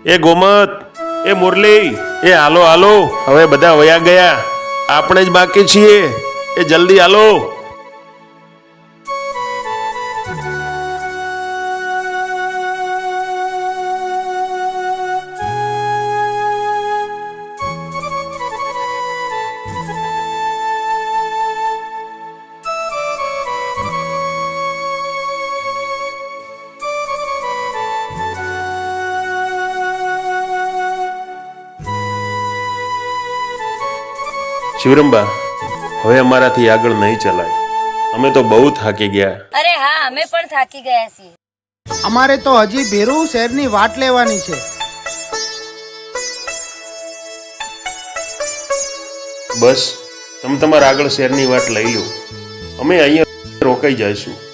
એ ગોમત, એ મુરલી, એ હાલો હાલો, હવે બધા વયા ગયા, આપણે જ બાકી છીએ. એ જલ્દી હાલો. શિવરંબા, હવે અમારાથી આગળ નહીં ચલાય. અમે તો બહુ થાકી ગયા. અરે હા, અમે પણ થાકી ગયા છીએ. અમારે તો હજી ભેરુ શહેરની વાટ લેવાની છે. બસ તમે તમારા આગળ શહેરની વાટ લઈ લો, અમે અહીંયા રોકાઈ જઈશું.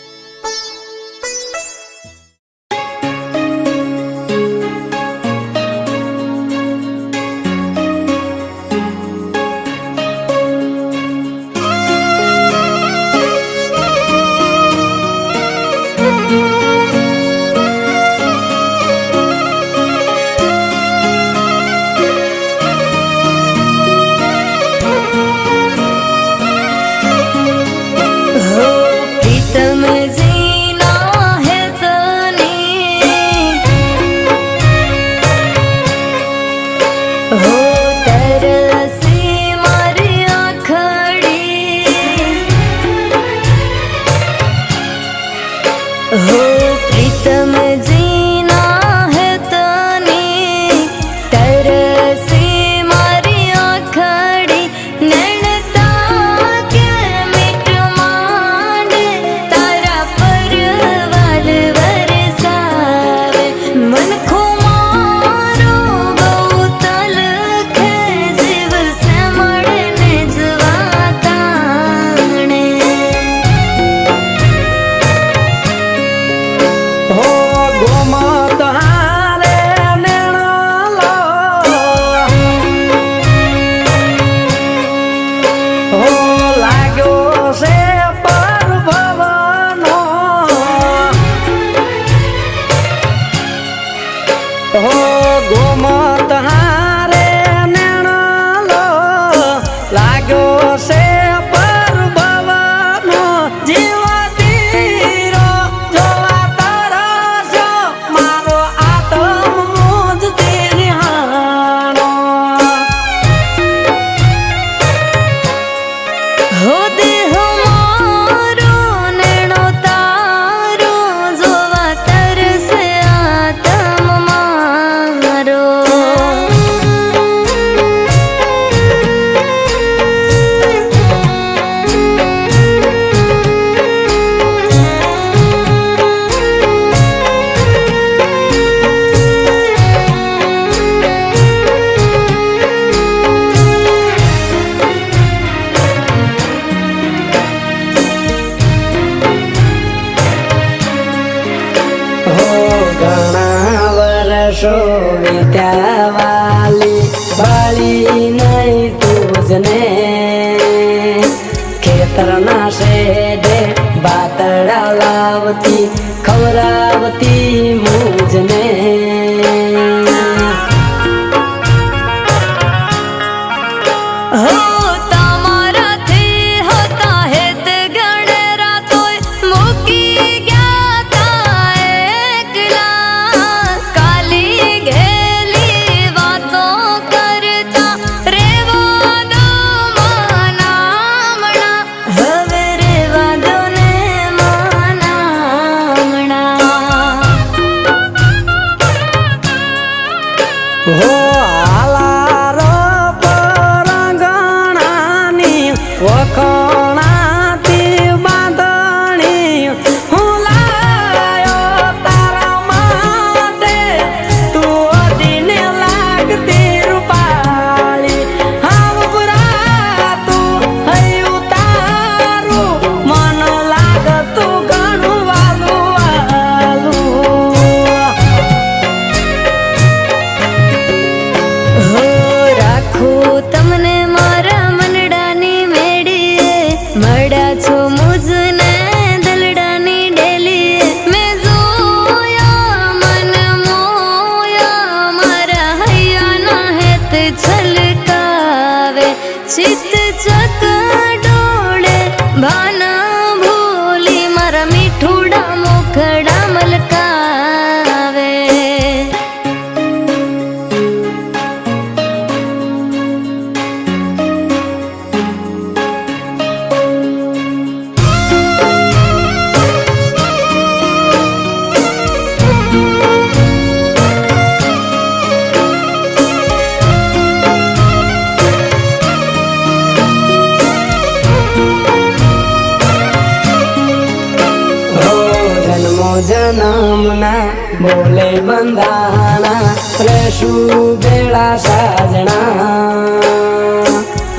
વાલી બાળી નહીં તુજને ખેતરના શેડે બાતડા લાવતી ખવરાવતી મુજને ચિત્ત ચકડોળે ભાના ભૂલી મારા મીઠુડા મુખડા મલકાવે. જન્મના બોલે બંધાણા રહેશું બેળા સાજણા.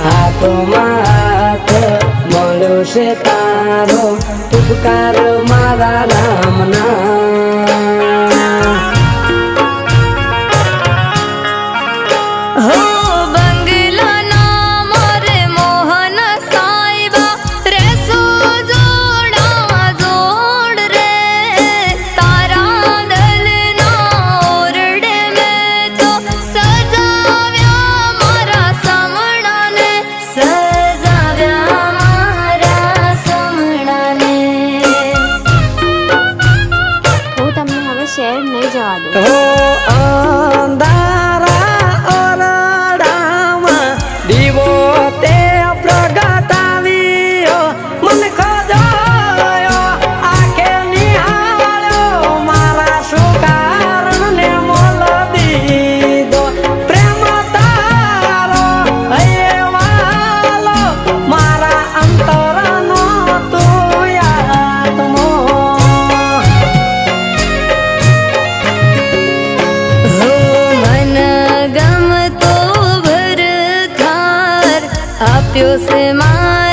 હાથોમાં હાથ મળ્યો છે તારો ઉપકાર મારા રામના. હો બંગલાના મોરે મોહન સાહેબા રેસો જોડા જોડ રે. તારા દલના ઓરડે મેં તો સજાવ્યા મારા સમણાને, સજાવ્યા મારા સમણાને. હું તમને હવે શહેર નહીં જવા દઉં. હો અંધારા ઓરડામાં દીવો તે પ્રગટાવ્યો. મન ખોજાયો આંખે નિહાળ્યો મારા સુકારણને મોલ દીધો. પ્રેમ તારો હૈયે વાલો મારા અંતરનો તું આત્મો. મન ગમતો ભરખાર આપ્યો છે મારા